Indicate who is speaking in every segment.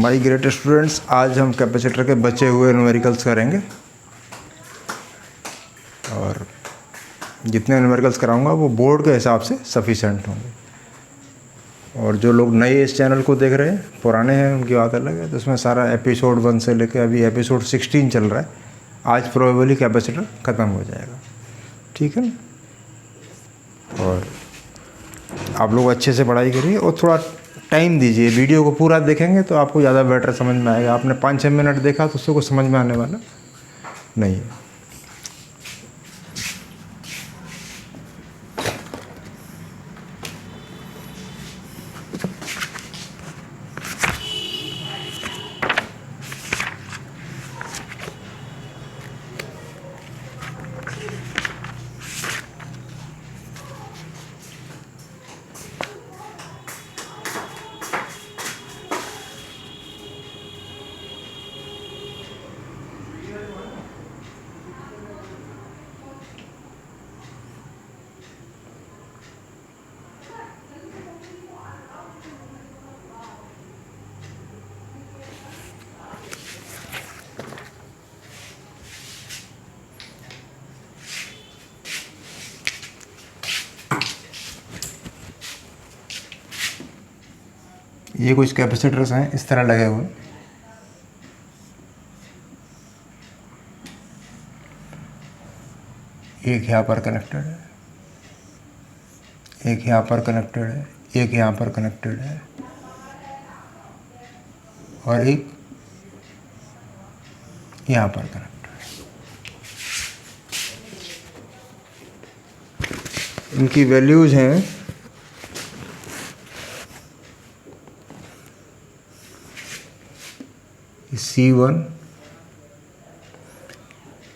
Speaker 1: My great students, आज हम capacitor के बचे हुए न्यूमेरिकल्स करेंगे और जितने न्यूमेरिकल्स कराऊंगा वो बोर्ड के हिसाब से सफिशेंट होंगे। और जो लोग नए इस चैनल को देख रहे हैं, पुराने हैं, उनकी बात अलग है। तो उसमें सारा एपिसोड 1 से लेकर अभी एपिसोड 16 चल रहा है। आज प्रोबेबली कैपेसिटर ख़त्म हो जाएगा, ठीक है ना। और आप लोग अच्छे से पढ़ाई करिए और थोड़ा टाइम दीजिए। वीडियो को पूरा देखेंगे तो आपको ज़्यादा बेटर समझ में आएगा। आपने 5-6 मिनट देखा तो उससे कुछ समझ में आने वाला नहीं है। ये कुछ कैपेसिटर्स हैं इस तरह लगे हुए। एक यहाँ पर कनेक्टेड है, एक यहाँ पर कनेक्टेड है, एक यहाँ पर कनेक्टेड है और एक यहाँ पर कनेक्टेड है। इनकी वैल्यूज हैं C1,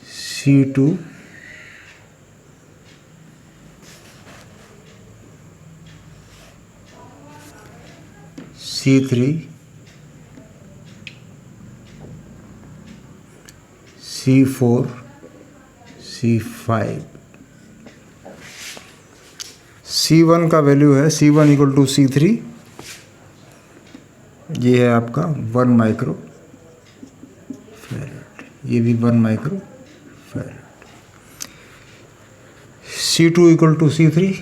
Speaker 1: C2, C3, C4, C5। C1 का वैल्यू है C1 इक्वल टू C3। ये है आपका 1 माइक्रो फैराड, ये भी 1 micro farad. C2 equal to C3,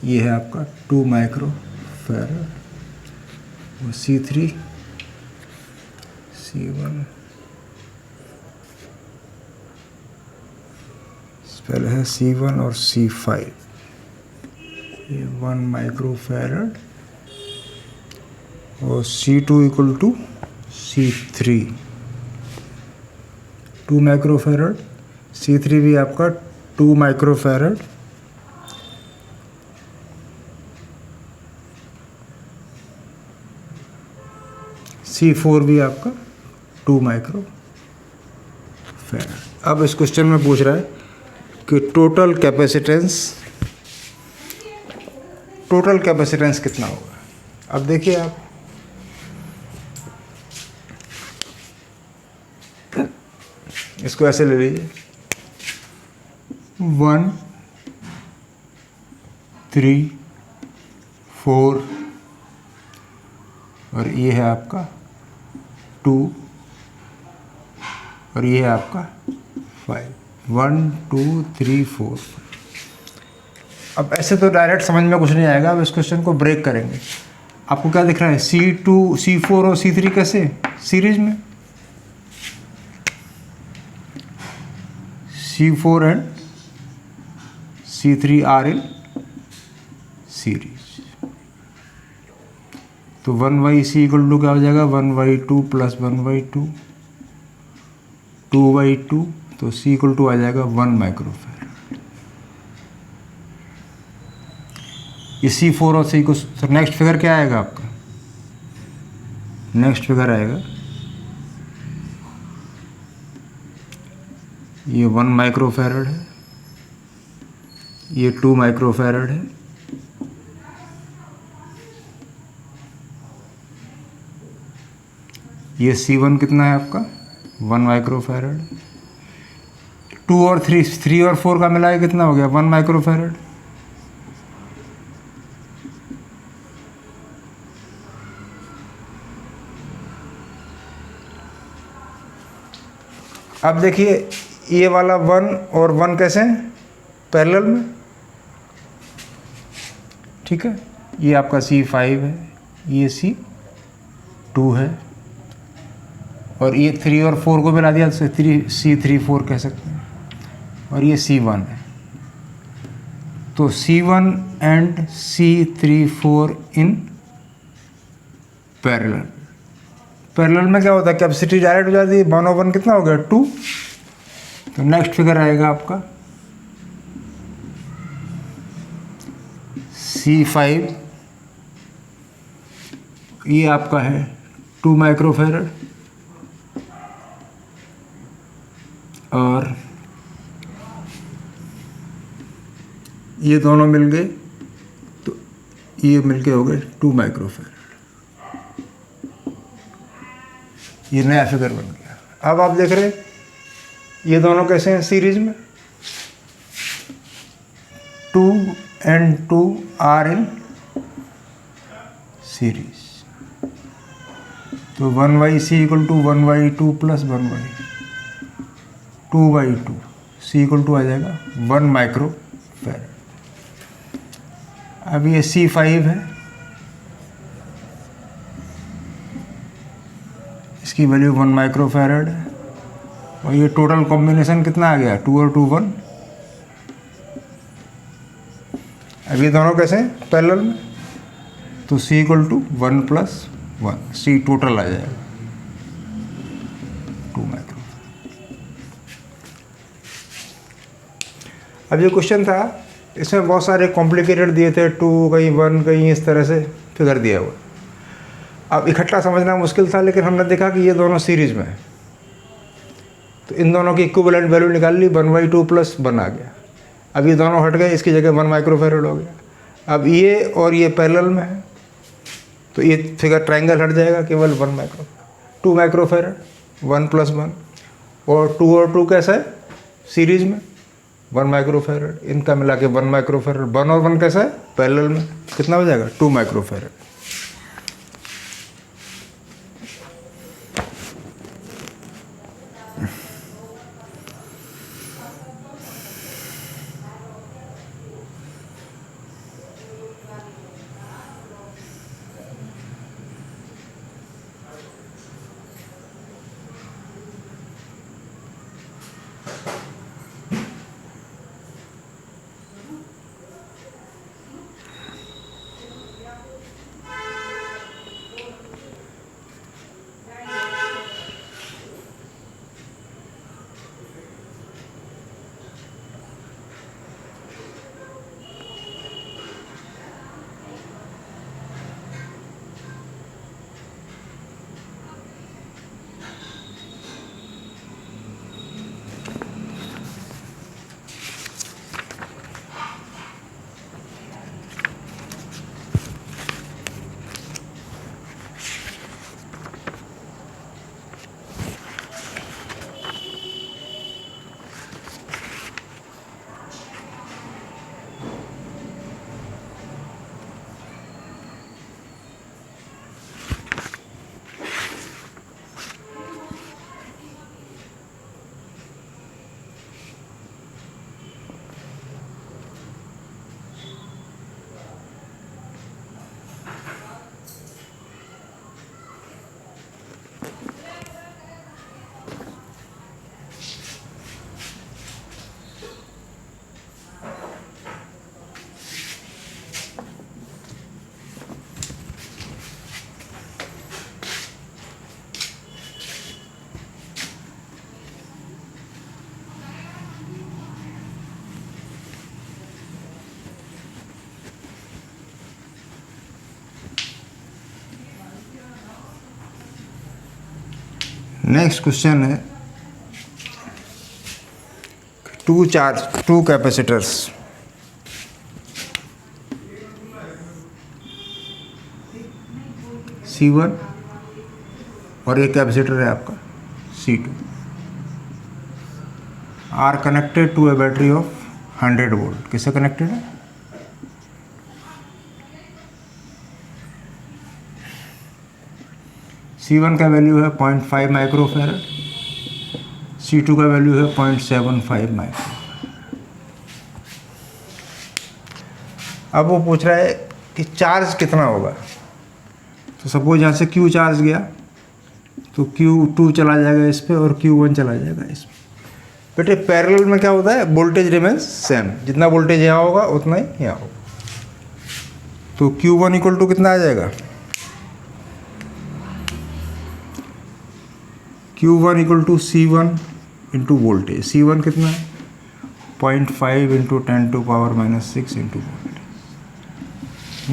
Speaker 1: ये है आपका 2 माइक्रो फैराड। और C3, C1 पहले है C1 और C5, ये 1 माइक्रो फैराड। और C2 equal to C3, 2 micro farad. C3 भी आपका 2 माइक्रो फैराड। C4 भी आपका 2 माइक्रो फैराड। अब इस क्वेश्चन में पूछ रहा है कि टोटल कैपेसिटेंस कितना होगा। अब देखिए आप, इसको ऐसे ले लीजिए 1, 3, 4 और ये है आपका 2 और ये है आपका 5। 1, 2, 3, 4। अब ऐसे तो डायरेक्ट समझ में कुछ नहीं आएगा। अब इस क्वेश्चन को ब्रेक करेंगे। आपको क्या दिख रहा है, C2, C4 और C3 कैसे सीरीज में, C4 and C3 are in series. तो 1/c इक्वल टू क्या हो जाएगा, 1/2 प्लस 1/2, 2/2। तो C इक्वल टू आ जाएगा 1 माइक्रो फैराड। ये C4 और C को, तो नेक्स्ट फिगर क्या आएगा आपका, नेक्स्ट फिगर आएगा ये 1 माइक्रो फैराड है, ये 2 माइक्रो फैराड है, ये C1 कितना है आपका 1 माइक्रो फैराड। 2 और 3 और 4 का मिला के कितना हो गया 1 माइक्रो फैराड। अब देखिए ये वाला 1 और 1 कैसे हैं, पैरेलल में, ठीक है। ये आपका C5 है, ये C2 है, और ये 3 और 4 को मिला दिया तो C3 4 कह सकते हैं, और ये C1 है। तो C1 and C3 4 in parallel. Parallel में क्या होता है, कैपेसिटी डायरेक्ट हो जाती है, 1/1 कितना हो गया 2। तो नेक्स्ट फिगर आएगा आपका C5, ये आपका है 2 माइक्रोफैरड, और ये दोनों मिल गए तो ये मिलके हो गए 2 माइक्रोफैरड। ये नया फिगर बन गया। अब आप देख रहे हैं ये दोनों कैसे हैं सीरीज में, 2 and 2 आर इन सीरीज। तो 1/C = 1/2 + 1/2/2, C = आ जाएगा 1 माइक्रोफैरड। अब ये C5 है, इसकी वैल्यू 1 माइक्रोफैरड है, और ये टोटल कॉम्बिनेशन कितना आ गया 2 और 2 1। अब ये दोनों कैसे हैं पैरेलल में, तो C = 1 + 1, C टोटल आ जाएगा 2 माइक्रोफैरड। अब ये क्वेश्चन था, इसमें बहुत सारे कॉम्प्लिकेटेड दिए थे, 2 कहीं 1 कहीं, इस तरह से फिगर दिया हुआ। अब इकट्ठा समझना मुश्किल था, लेकिन हमने देखा कि ये दोनों सीरीज में है, तो इन दोनों की इक्विवेलेंट वैल्यू निकाल ली, 1/2 + 1 आ गया। अब ये दोनों हट गए, इसकी जगह 1 माइक्रोफैरड हो गया। अब ये और ये पैरेलल में है, तो ये फिगर ट्रायंगल हट जाएगा, केवल 2 माइक्रोफैरड 1 + 1, और 2 और 2 कैसा है सीरीज में 1 माइक्रोफैरड, इनका मिला के 1 माइक्रोफैरड। 1 और 1 कैसा है पैरेलल में, कितना हो जाएगा 2 माइक्रोफैरड। नेक्स्ट क्वेश्चन है 2 कैपेसिटर्स, C1 और एक कैपेसिटर है आपका C2, are connected to a battery of 100 volt. किससे कनेक्टेड है, C1 का वैल्यू है 0.5 माइक्रोफैरड, C2 का वैल्यू है 0.75 माइक्रो। अब वो पूछ रहा है कि चार्ज कितना होगा। तो सपोज यहाँ से Q चार्ज गया तो Q2 चला जाएगा इस पे और Q1 चला जाएगा इस पे। बेटे पैरेलल में क्या होता है, वोल्टेज रिमेंस सेम, जितना वोल्टेज यहाँ होगा उतना ही यहाँ होगा। तो Q1 इक्वल टू कितना आ जाएगा, Q1 equal to C1 into voltage. C1 कितना है 0.5 into 10⁻⁻6 into voltage,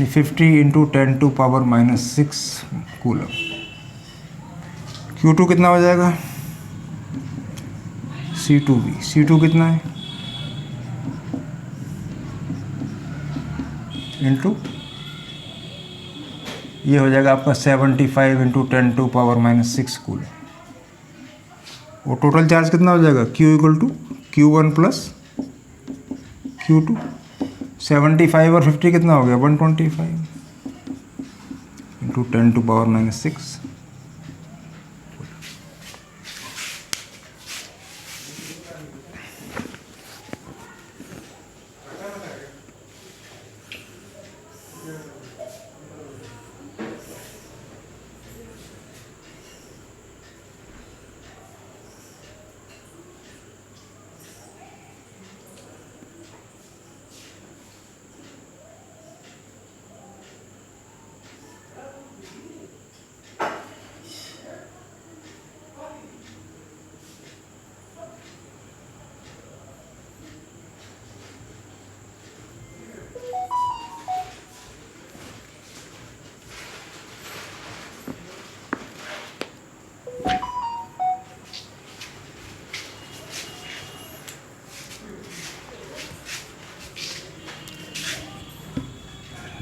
Speaker 1: 50 into 10⁻⁻6 coulomb. Q2 कितना हो जाएगा C2V। C2 कितना है इंटू ये हो जाएगा आपका 75 इंटू 10⁻⁻6 कूलम। और टोटल चार्ज कितना हो जाएगा Q equal to Q1 plus Q2। 75 और 50 कितना हो गया 125 इंटू 10⁻⁻6।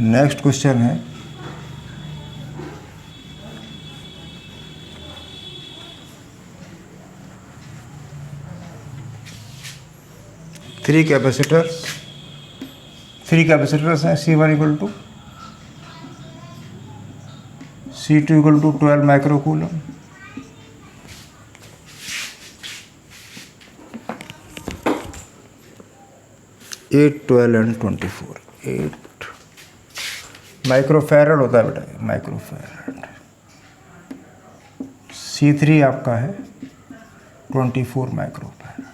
Speaker 1: नेक्स्ट क्वेश्चन है थ्री कैपेसिटर्स हैं C1 equal to C2 equal to 12 micro coulomb, 8, 12 and 24। 8 microfarad होता है बेटा, माइक्रोफैरड। C3 आपका है 24 माइक्रोफैरड।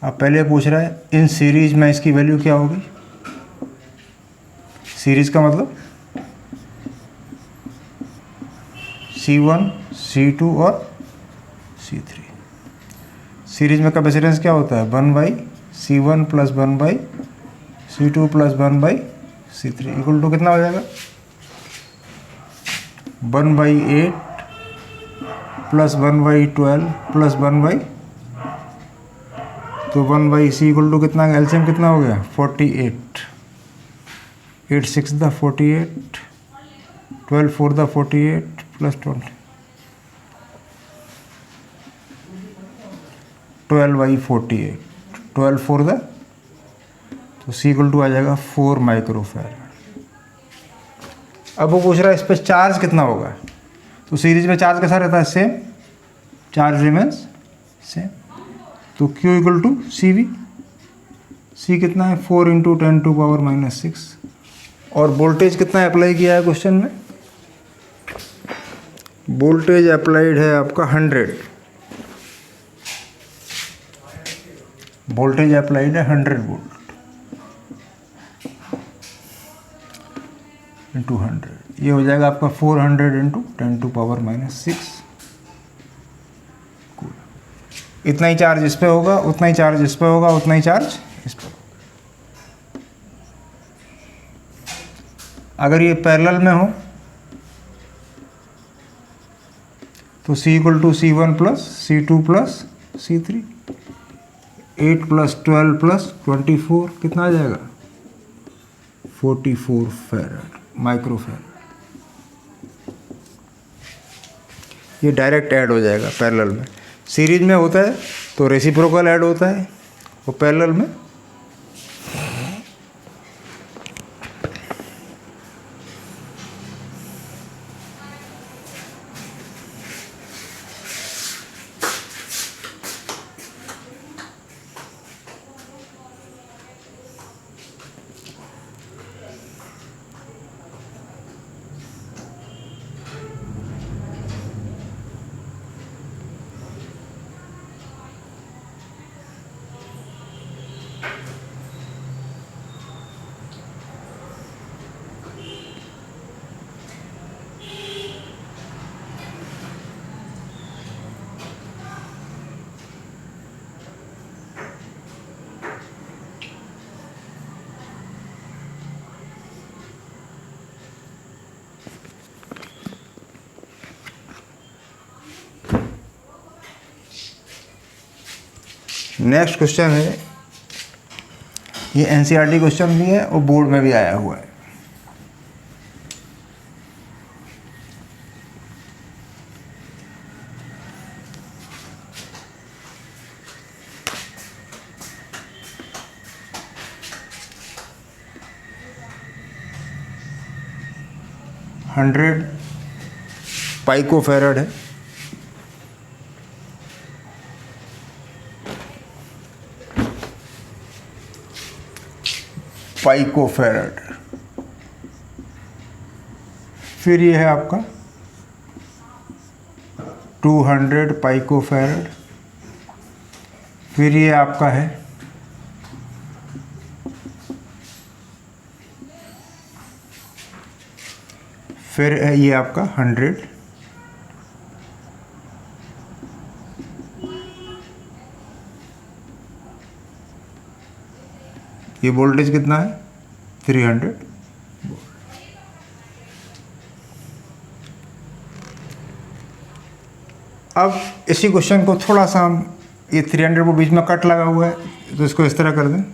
Speaker 1: अब पहले पूछ रहा है इन सीरीज में इसकी वैल्यू क्या होगी। सीरीज का मतलब C1, C2 और C3। सीरीज में कैपेसिटेंस क्या होता है 1/C1 plus 1/C2 plus 1/C3 equal to कितना हो जाएगा 1/8 प्लस 1/12 प्लस 1/, तो 1/C इक्वल टू कितना, एलसीएम कितना हो गया 48। 8 6 द 48, 12 4 द 48 प्लस 20, 12/48, 12 4 द, तो C इक्वल टू आ जाएगा 4 माइक्रोफैरड। अब वो पूछ रहा है इस पर चार्ज कितना होगा। तो सीरीज में चार्ज कैसा रहता है सेम, चार्ज रिमेंस सेम। तो Q equal to CV। C कितना है 4 इंटू 10⁻⁻6। और वोल्टेज कितना अप्लाई किया है क्वेश्चन में, वोल्टेज अप्लाइड है आपका 100। वोल्टेज अप्लाइड है 100 वोल्ट इंटू 100, ये हो जाएगा आपका 400 इंटू 10⁻⁻6। इतना ही चार्ज इस पे होगा, उतना ही चार्ज इस पे होगा, उतना ही चार्ज इस पे होगा। अगर ये पैरेलल में हो तो C equal to C1 plus C2 plus C3। 8 plus 12 plus 24 कितना आ जाएगा 44 फैराड माइक्रोफैरड। ये डायरेक्ट ऐड हो जाएगा पैरेलल में। सीरीज में होता है तो रेसिप्रोकल ऐड होता है, और पैरेलल में नेक्स्ट क्वेश्चन है, ये एनसीईआरटी क्वेश्चन भी है और बोर्ड में भी आया हुआ है। हंड्रेड पाइकोफैरड है, पाइकोफैरड। फिर ये है आपका 200 पाइकोफैरड। फिर ये आपका है ये आपका 100। ये वोल्टेज कितना है? 300। अब इसी क्वेश्चन को थोड़ा सा हम, ये 300 को बीच में कट लगा हुआ है तो इसको इस तरह कर दें,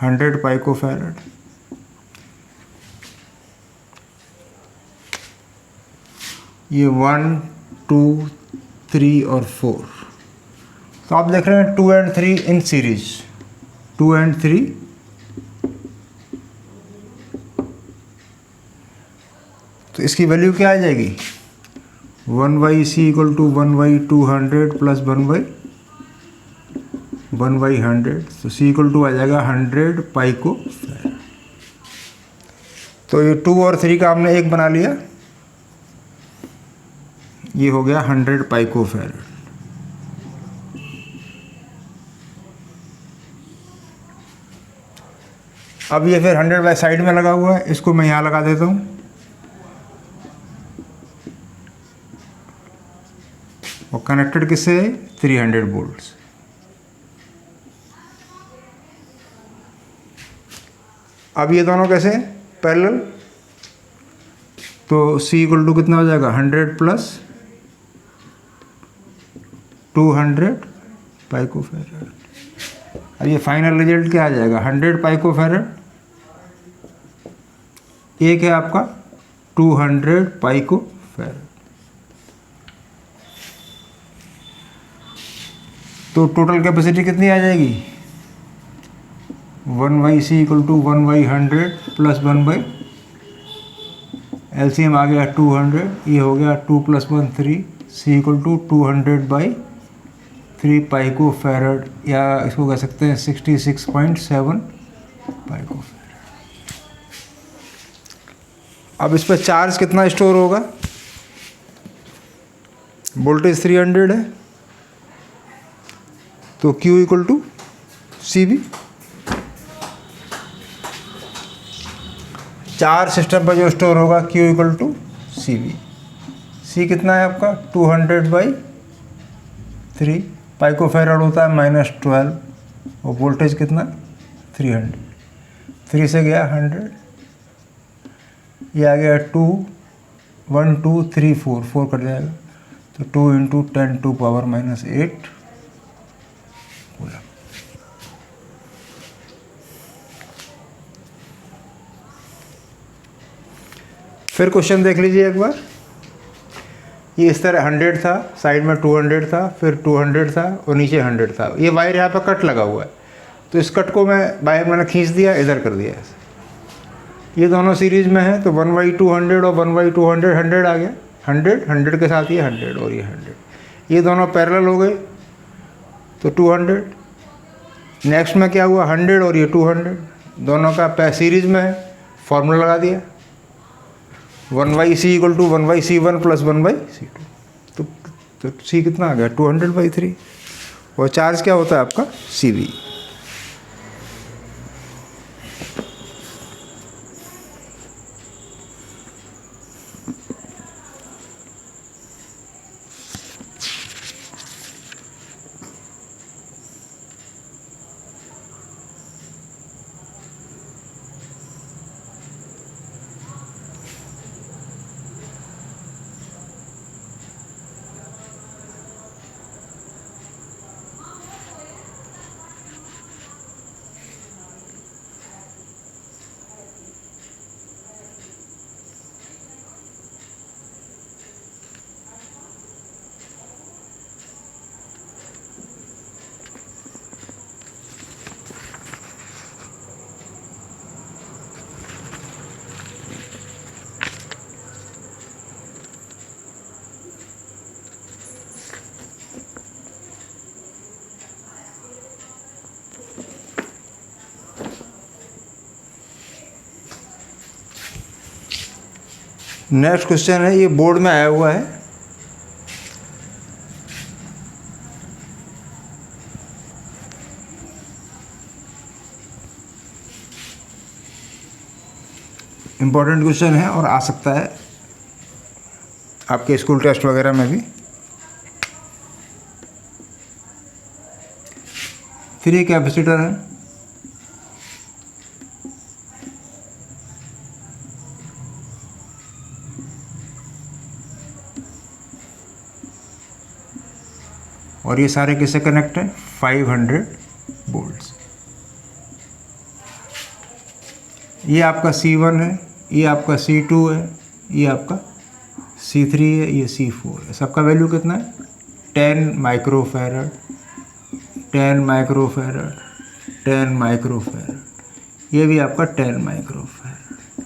Speaker 1: 100 पाइकोफैरड। ये 1, 2, 3 और 4। तो आप देख रहे हैं 2 and 3 इन सीरीज, 2 and 3। तो इसकी वैल्यू क्या आ जाएगी? 1/c equal to 1/200 plus 1/100। तो c इक्वल टू आ जाएगा 100 पाइकोफैरड। तो ये 2 और 3 का हमने एक बना लिया, ये हो गया 100 पाइकोफैरड। अब ये फिर 100 बाई साइड में लगा हुआ है, इसको मैं यहाँ लगा देता हूँ और कनेक्टेड किससे है? 300 वोल्ट। अब ये दोनों कैसे पैरेलल? तो C इक्वल टू कितना हो जाएगा? 100 प्लस 200 पाइकोफैरड। अब ये फाइनल रिजल्ट क्या आ जाएगा? 100 पाइकोफैरड, एक है आपका 200 पाइकोफैरड। तो टोटल कैपेसिटी कितनी आ जाएगी? 1/c equal to 1/100 plus 1/ LCM आ गया 200। ये हो गया 2 + 1 3। C इक्वल टू 200/3 पाइकोफैरड, या इसको कह सकते हैं 66.7 पाइकोफैरड। अब इस पर चार्ज कितना स्टोर होगा? वोल्टेज 300 है तो Q equal to CV। Charge system पर जो स्टोर होगा Q equal to CV। C कितना है आपका? 200/3 पाइकोफैरड होता है -12, और वोल्टेज कितना? 300। 3 से गया 100, ये आ गया 2, 1 2 3 4, 4 कट जाएगा तो 2 × 10⁻⁸ कूलम। फिर क्वेश्चन देख लीजिए एक बार। ये इस तरह 100 था, साइड में 200 था, फिर 200 था और नीचे 100 था। ये वायर यहाँ पर कट लगा हुआ है, तो इस कट को वायर मैंने खींच दिया, इधर कर दिया ऐसे। ये दोनों सीरीज में है तो 1/200 और 1/200 100 आ गया। 100 के साथ ये 100 और ये 100, ये दोनों पैरेलल हो गए तो 200। नेक्स्ट में क्या हुआ? 100 और ये 200 दोनों का सीरीज में है, फॉर्मूला लगा दिया 1/c equal to 1/c1 plus 1/c2। तो C कितना आ गया? 200/3। और चार्ज क्या होता है आपका? CV। नेक्स्ट क्वेश्चन है, ये बोर्ड में आया हुआ है। इम्पोर्टेंट क्वेश्चन है और आ सकता है आपके स्कूल टेस्ट वगैरह में भी। 3 कैपेसिटर है, और ये सारे किससे कनेक्ट है? 500 वोल्ट्स। ये आपका C1 है, ये आपका C2 है, ये आपका C3 है, ये C4 है। सबका वैल्यू कितना है? 10 माइक्रोफैरड, 10 माइक्रोफैरड, 10 माइक्रोफैरड। ये भी आपका 10 माइक्रोफैरड।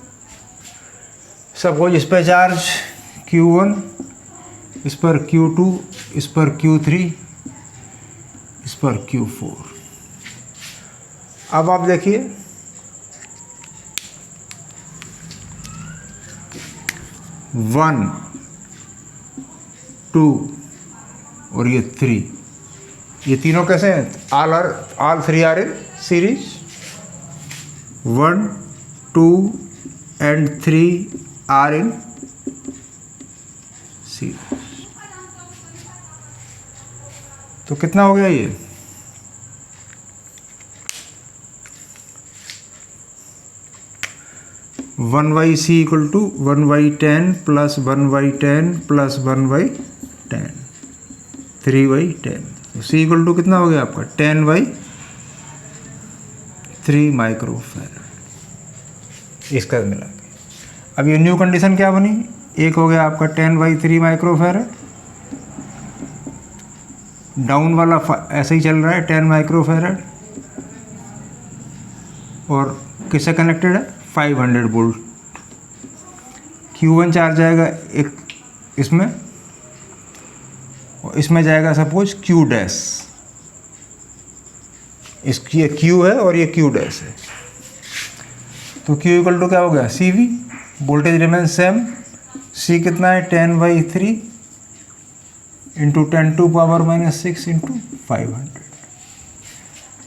Speaker 1: सपोज इस पर चार्ज Q1, इस पर Q2, इस पर Q3, इस पर Q4। अब आप देखिए, 1, 2 और ये 3, ये तीनों कैसे हैं? All 3 are in series. 1, 2 and 3 are in series. तो कितना हो गया ये? One by C equal to 1/10 plus 1/10 plus 1/10, 3/10। तो सी इक्वल टू कितना हो गया आपका? 10/3 माइक्रोफैरड। इसका मिला के अब ये न्यू कंडीशन क्या बनी? एक हो गया आपका 10/3 माइक्रोफैरड, डाउन वाला ऐसे ही चल रहा है 10 माइक्रोफैरड, और किससे कनेक्टेड है? 500 वोल्ट। Q1 चार्ज जाएगा एक इसमें, और इसमें जाएगा सपोज Q डैश। ये Q है और ये Q डैश है। तो Q इक्वल टू क्या हो गया? CV, voltage remain same. C कितना है? 10/3 इंटू 10⁻⁻6 इंटू 500।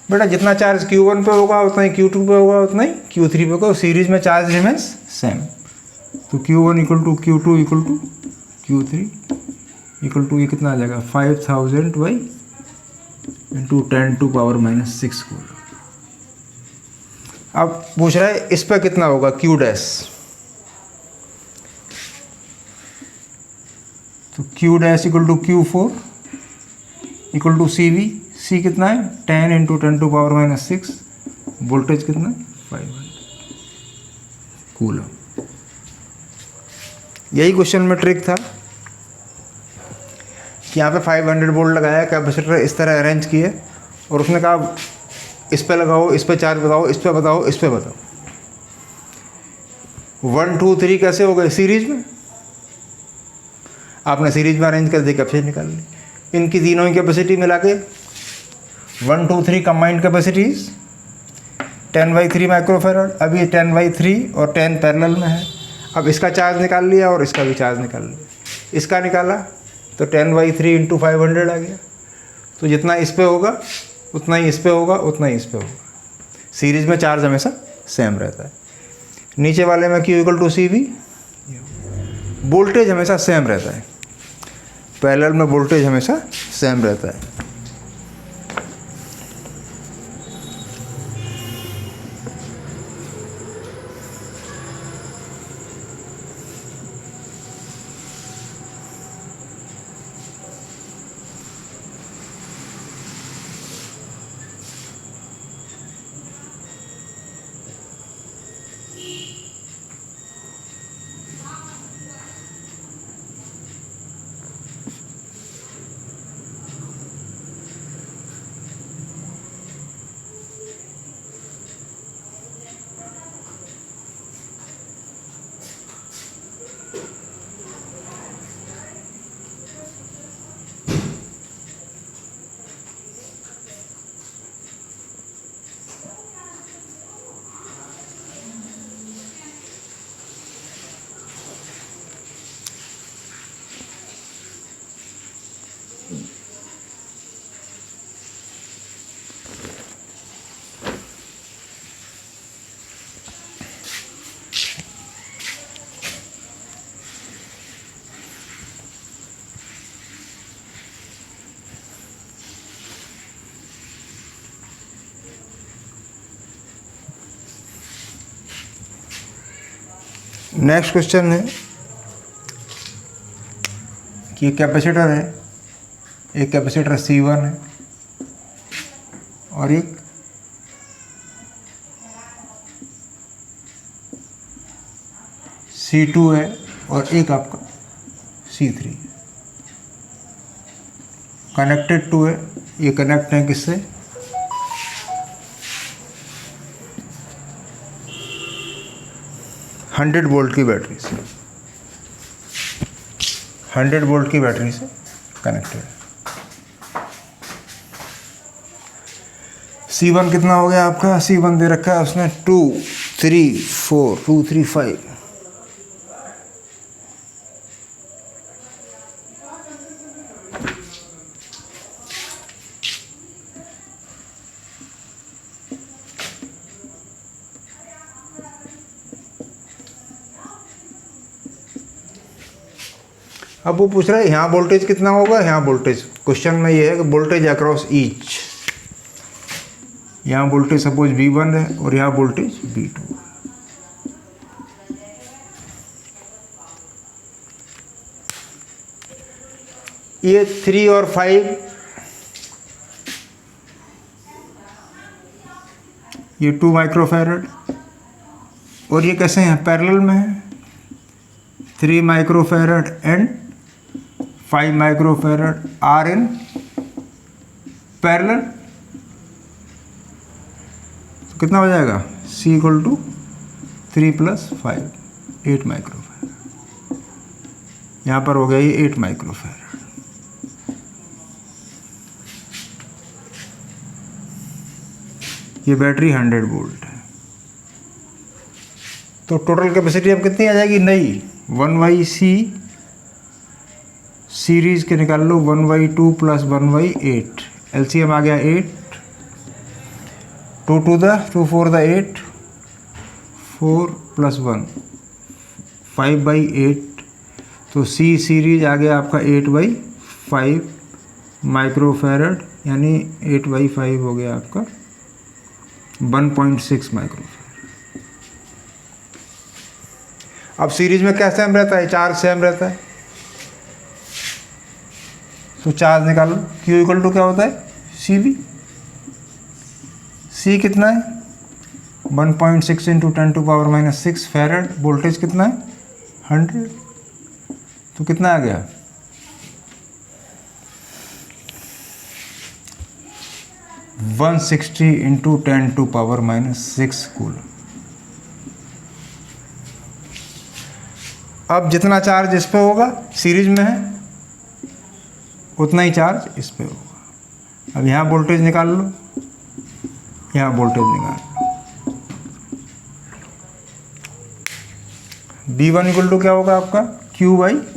Speaker 1: बेटा जितना चार्ज Q1 पे होगा उतना ही Q2 पे होगा, उतना ही Q3 पे होगा। सीरीज में चार्ज रिमेंस सेम। तो Q1 equal to Q2 equal to Q3 equal to ये कितना आ जाएगा? 5000 बाई इंटू 10⁻⁻6 कूलम। अब पूछ रहा है इस पर कितना होगा? Q dash. तो Q dash equal to Q4 equal to CV। C कितना है? 10 इंटू 10⁻⁻6। वोल्टेज कितना है? 500 कूलम। यही क्वेश्चन में ट्रिक था कि यहाँ पे 500 वोल्ट लगाया, कैपेसिटर इस तरह अरेंज किए, और उसने कहा इस पे लगाओ, इस पे चार्ज बताओ, इस पे बताओ, इस पे बताओ। 1, 2, 3 कैसे हो गए? सीरीज में। आपने सीरीज में अरेंज कर दी, कैपेसिटी निकाल ली। इनकी तीनों की कैपेसिटी मिला के 1, 2, 3 कंबाइंड कैपेसिटीज 10/3 माइक्रोफैरड। अभी 10/3 और 10 पैरेलल में है। अब इसका चार्ज निकाल लिया और इसका भी चार्ज निकाल लिया। इसका निकाला तो 10/3 इंटू 500 आ गया। तो जितना इस पे होगा उतना ही इस पे होगा, उतना ही इस पे होगा। सीरीज में चार्ज हमेशा सेम रहता है। नीचे वाले में Q equal to CV, voltage हमेशा सेम रहता है। पैरेलल में वोल्टेज हमेशा सेम रहता है। नेक्स्ट क्वेश्चन है कि कैपेसिटर है, एक कैपेसिटर C1 है और एक C2 है और एक आपका C3 है, कनेक्टेड टू है। ये कनेक्ट है किससे? 100 वोल्ट की बैटरी से, 100 वोल्ट की बैटरी से कनेक्टेड है। C1 कितना हो गया आपका? C1 दे रखा है उसने 2 3 4 2 3 5। अब वो पूछ रहा है यहाँ वोल्टेज कितना होगा, यहाँ वोल्टेज। क्वेश्चन में ये है कि वोल्टेज अक्रॉस ईच, यहाँ वोल्टेज सपोज V1 है और यहाँ वोल्टेज V2 है। ये 3 और 5, ये 2 माइक्रोफैरड और ये कैसे हैं? पैरेलल में है। 3 microfarad and 5 microfarad are in parallel. तो कितना हो जाएगा? C equal to 3 + 5 8 microfarad. यहाँ पर हो गया ये 8 माइक्रोफैरड। ये बैटरी 100 वोल्ट है। तो टोटल कैपेसिटी अब कितनी आ जाएगी? नई 1/C सीरीज के निकाल लो, 1/2 + 1/8, LCM आ गया 8, 2 4 द 8, 4 + 1 5/8। तो C सीरीज आ गया आपका 8/5 माइक्रोफैरड, यानी 8/5 हो गया आपका 1.6 माइक्रोफैरड। अब सीरीज में क्या सेम रहता है? चार्ज सेम रहता है, तो चार्ज निकालो। Q इक्वल टू क्या होता है? CV। C कितना है? 1.6 × 10⁻⁻6 फैरड। वोल्टेज कितना है? 100। तो कितना आ गया? 160 × 10⁻⁻6 कूलम। अब जितना चार्ज इस पे होगा, सीरीज में है, उतना ही चार्ज इस पे होगा। अब यहाँ वोल्टेज निकाल लो, यहाँ वोल्टेज निकाल लो। V1 इक्वल टू क्या होगा आपका? Q/C1।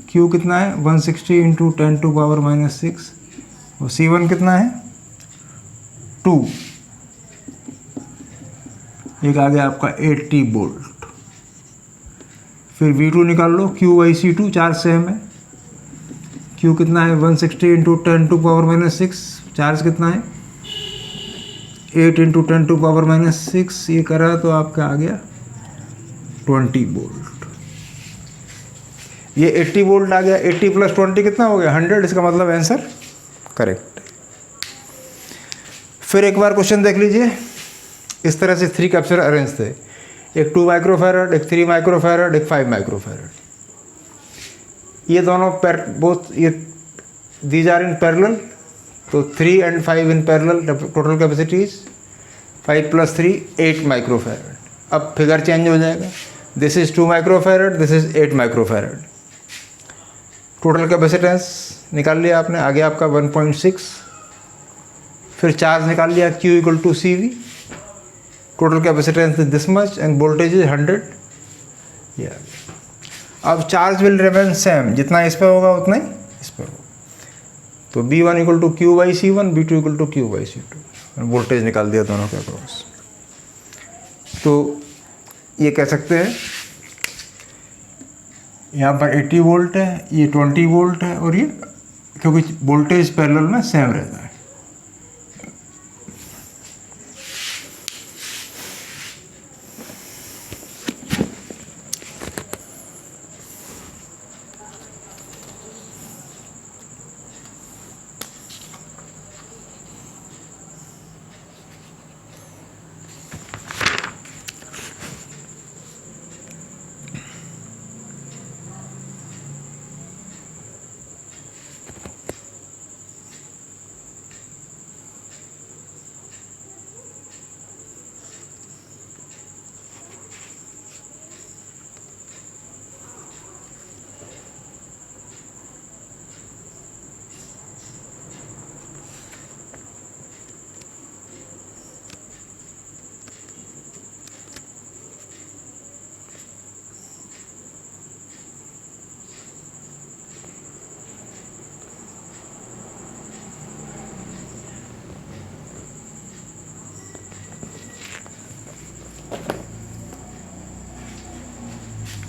Speaker 1: Q कितना है? 160 × 10⁻⁻6 और C1 कितना है? 2। एक आ गया आपका 80 वोल्ट। फिर V2 निकाल लो, Q/C2, चार्ज सेम है। Q कितना है? 160 × 10⁻⁻6, चार्ज कितना है? 8 × 10⁻⁻6, ये करा तो आपका आ गया 20 वोल्ट। ये 80 वोल्ट आ गया। 80 + 20 कितना हो गया? 100। इसका मतलब आंसर करेक्ट है। फिर एक बार क्वेश्चन देख लीजिए। इस तरह से 3 कैपेसिटर अरेंज थे, एक 2 माइक्रोफैरड, एक 3 माइक्रोफैरड, एक 5 माइक्रोफैरड। ये दोनों ये दीज आर इन पैरेलल, तो 3 and 5 in parallel. Total capacity is 5 + 3 8 microfarad. अब फिगर चेंज हो जाएगा, this is 2 microfarad, this is 8 microfarad. Total capacitance निकाल लिया आपने, आ गया आपका 1.6। फिर चार्ज निकाल लिया, Q = CV। Total capacitance is this much end voltage is 100। अब चार्ज विल रिमेन सेम, जितना इस पे होगा उतना ही इस पे होगा। तो B1 = Q/C1, B2 = Q/C2। Voltage निकाल दिया दोनों के अक्रॉस। तो ये कह सकते हैं यहाँ पर 80 वोल्ट है, ये 20 वोल्ट है, और ये क्योंकि वोल्टेज पैरेलल में सेम रहता है।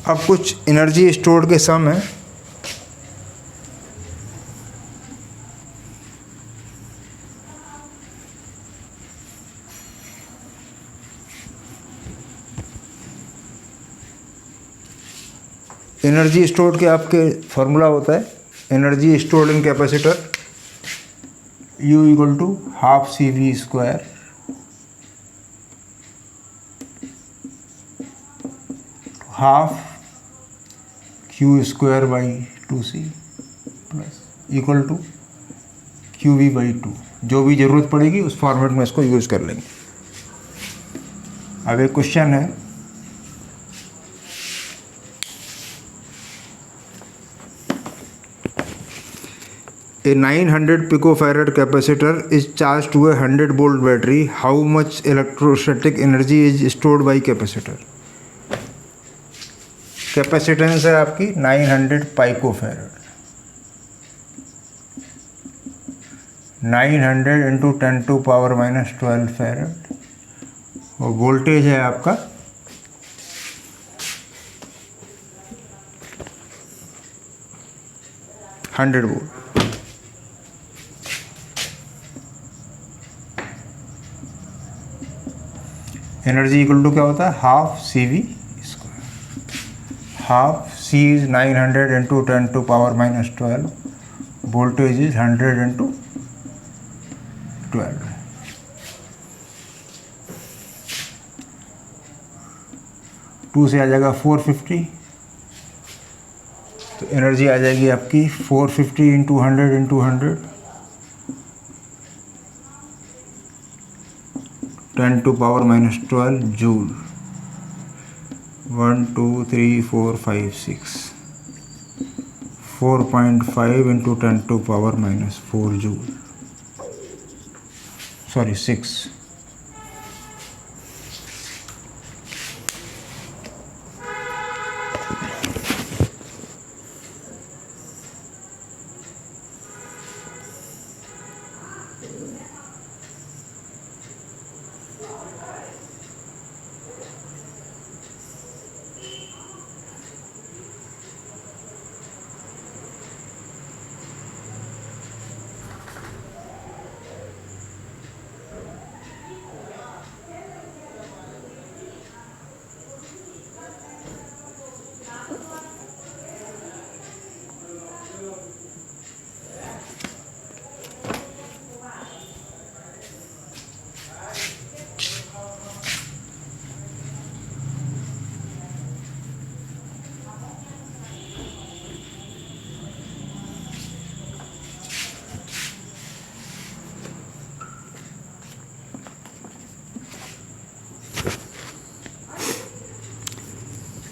Speaker 1: अब कुछ एनर्जी स्टोर्ड के सम है। एनर्जी स्टोर्ड के आपके फॉर्मूला होता है energy stored in capacitor U equal to half C V square half Q square by 2c plus equal to Q V by 2। जो भी ज़रूरत पड़ेगी उस फॉर्मेट में इसको यूज़ कर लेंगे। अब एक क्वेश्चन है, A 900 picofarad capacitor is charged to a 100 volt battery. How much electrostatic energy is stored by capacitor? Capacitance है आपकी 900 picofarad, 900 into 10 to power minus 12 farad, और वोल्टेज है आपका 100 वोल्ट। एनर्जी इक्वल टू क्या होता है, half C V square. Half C is 900 into 10 to power minus 12, voltage is 100 into 12। Two से आ जाएगा 450, तो एनर्जी आ जाएगी आपकी 450 into 100 into 100, 10 to power minus 12 joule. 1 2 3 4 5 6, 4.5 into 10 to power minus 4 joule, sorry 6।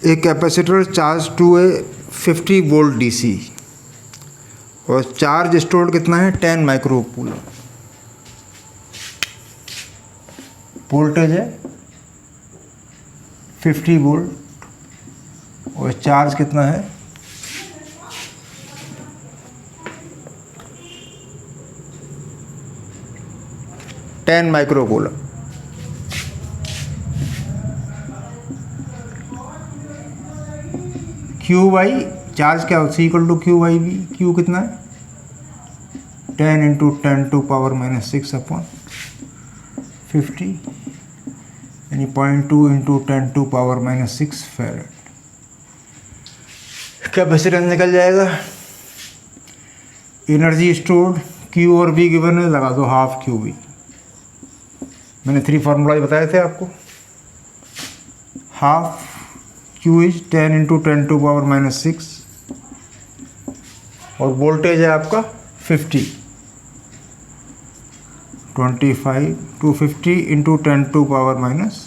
Speaker 1: A capacitor charge to a 50 volt DC, और charge stored कितना है 10 micro coulomb. Voltage है 50 वोल्ट और चार्ज कितना है 10 micro coulomb. Q by charge क्या होता है equal to Q by V. Q कितना है 10 into 10 to power minus 6 upon 50, यानी 0.2 into 10 to power minus 6 farad. Capacitance निकल जाएगा। एनर्जी स्टोर्ड क्यू और वी गिवन है, लगा दो हाफ क्यू वी। मैंने 3 फार्मूला बताए थे आपको। Half Q is 10 into 10 to power minus 6, और वोल्टेज है आपका 50, 25 to 50 into 10 to power minus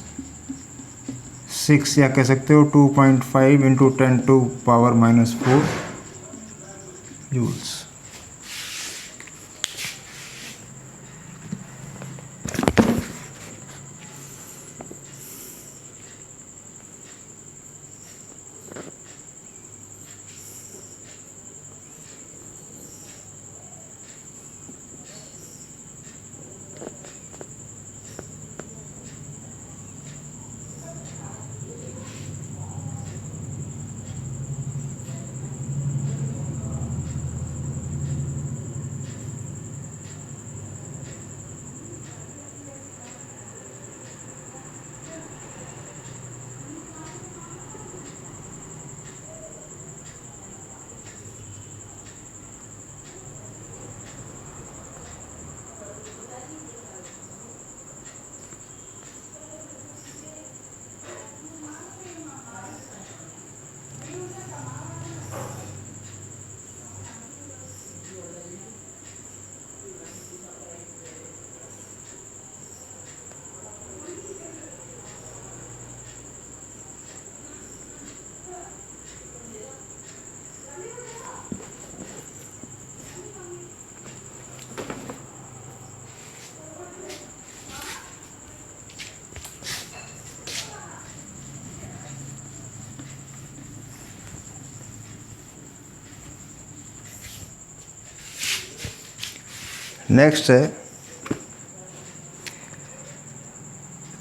Speaker 1: 6, या कह सकते हो 2.5 into 10 to power minus 4 joules. Next है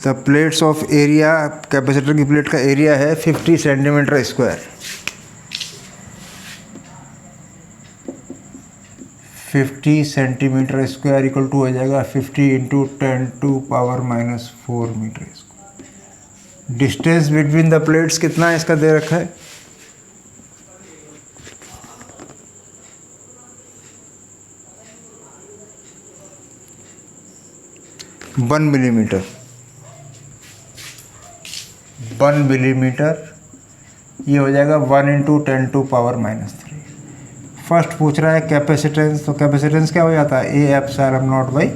Speaker 1: the plates of area, capacitor की प्लेट का एरिया है 50 centimetre square. 50 centimetre square equal to हो जाएगा 50 into 10⁻⁻⁴ metre square. Distance between the plates कितना है इसका दे रखा है, 1 मिलीमीटर। 1 मिलीमीटर ये हो जाएगा 1 इंटू 10⁻⁻3। फर्स्ट पूछ रहा है कैपेसिटेंस, तो कैपेसिटेंस क्या हो जाता है, A epsilon not by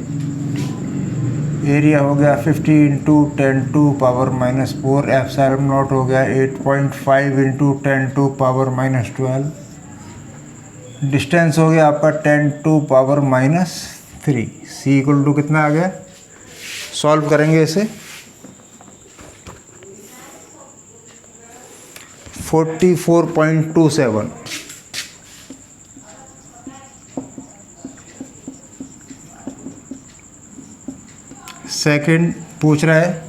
Speaker 1: area हो गया 50 इंटू 10⁻⁻⁴, एप्सिलॉन नॉट हो गया 8.5 इंटू 10⁻⁻12। डिस्टेंस हो गया आपका 10⁻⁻3। सी इक्वल टू कितना आ गया, सॉल्व करेंगे इसे 44.27। सेकंड पूछ रहा है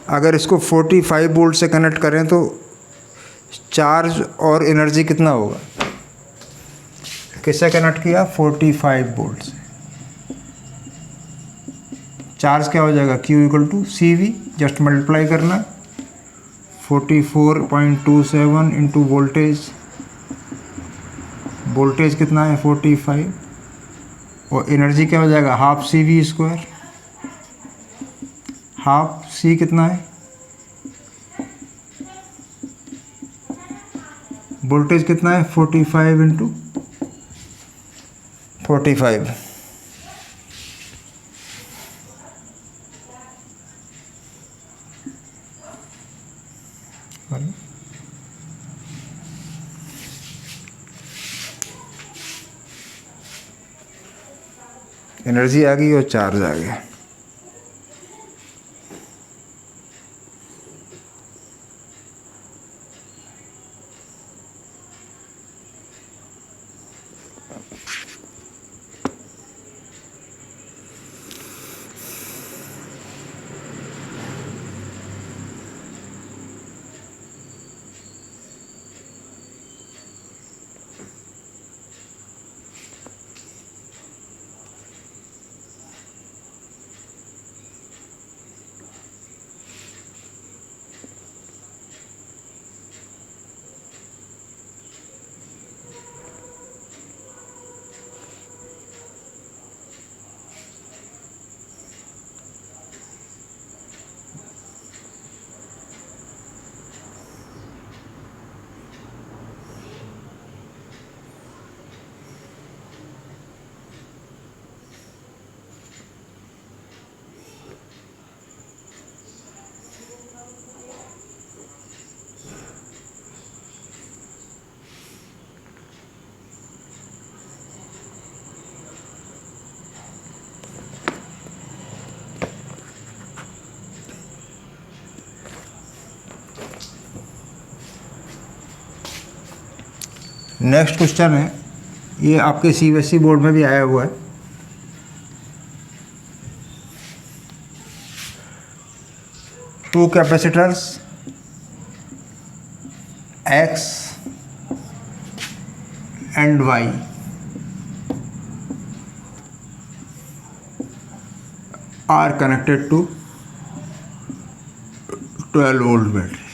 Speaker 1: अगर इसको 45 वोल्ट से कनेक्ट करें तो चार्ज और एनर्जी कितना होगा। किससे कनेक्ट किया, 45 वोल्ट से। चार्ज क्या हो जाएगा, Q equal to C V, just multiply करना 44.27 इंटू वोल्टेज, वोल्टेज कितना है 45, और एनर्जी क्या हो जाएगा half C V square. Half C कितना है, वोल्टेज कितना है 45 इंटू 45। एनर्जी आ गई और चार्ज आ गया। नेक्स्ट क्वेश्चन है, ये आपके CBSE बोर्ड में भी आया हुआ है। Two capacitors X and Y are connected to 12 volt battery.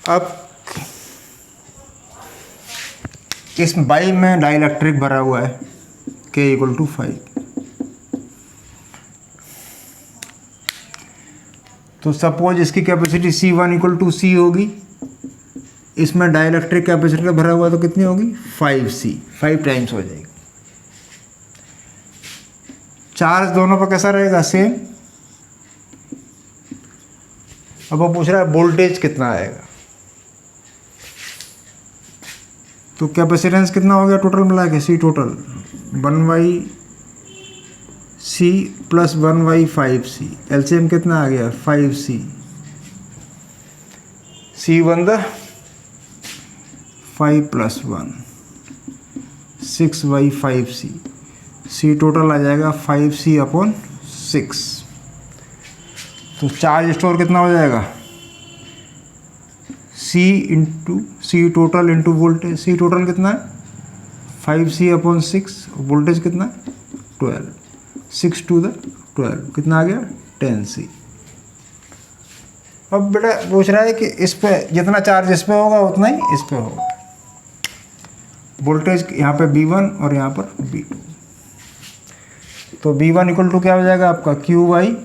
Speaker 1: अब इस बाई में डाइलेक्ट्रिक भरा हुआ है K इक्वल टू 5। तो सपोज इसकी capacity C1 equal to C होगी, इसमें डाइलेक्ट्रिक कैपेसिटर भरा हुआ तो कितनी होगी 5C, 5 टाइम्स हो जाएगी। चार्ज दोनों पर कैसा रहेगा, सेम। अब वो पूछ रहा है वोल्टेज कितना आएगा, तो कैपेसिटेंस कितना हो गया टोटल मिला के, C total 1/C C plus 1/5c, LCM कितना आ गया 5c, C 1 the 5 + 1 6/5c, C total आ जाएगा 5c/6। तो चार्ज स्टोर कितना हो जाएगा सी टोटल इंटू वोल्टेज, सी टोटल कितना है 5c/6, वोल्टेज कितना है 12, 6 to the 12 कितना आ गया 10c। अब बेटा पूछ रहा है कि इस पे जितना चार्ज इस पे होगा उतना ही इस पे होगा। वोल्टेज यहाँ पे V1 और यहाँ पर V2, तो V1 = क्या हो जाएगा आपका Q/C1,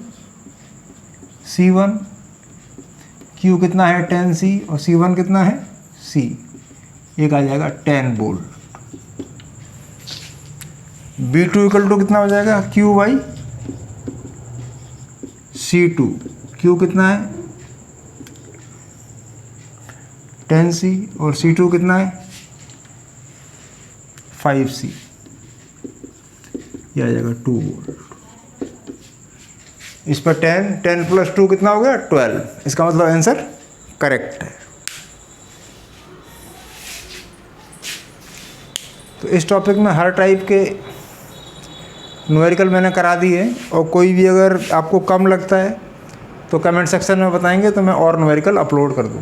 Speaker 1: Q कितना है 10C और C1 कितना है C, एक आ जाएगा 10 वोल्ट। V2 = कितना हो जाएगा Q/C2, Q कितना है 10C और C2 कितना है 5C, ये आ जाएगा 2 वोल्ट। इस पर 10 + 2 कितना हो गया 12, इसका मतलब आंसर करेक्ट है। तो इस टॉपिक में हर टाइप के न्यूमेरिकल मैंने करा दिए, और कोई भी अगर आपको कम लगता है तो कमेंट सेक्शन में बताएंगे तो मैं और न्यूमेरिकल अपलोड कर दूँ।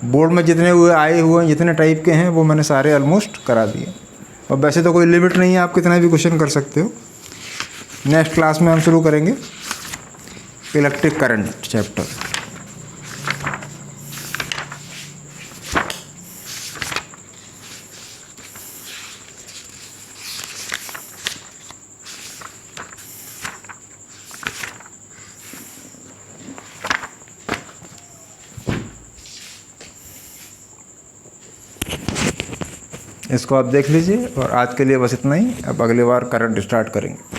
Speaker 1: बोर्ड में जितने आए हुए हैं, जितने टाइप के हैं, वो मैंने सारे ऑलमोस्ट करा दिए। और वैसे तो कोई लिमिट नहीं है, आप कितना भी क्वेश्चन कर सकते हो। नेक्स्ट क्लास में हम शुरू करेंगे इलेक्ट्रिक करंट चैप्टर। इसको आप देख लीजिए, और आज के लिए बस इतना ही। अब अगली बार करंट स्टार्ट करेंगे।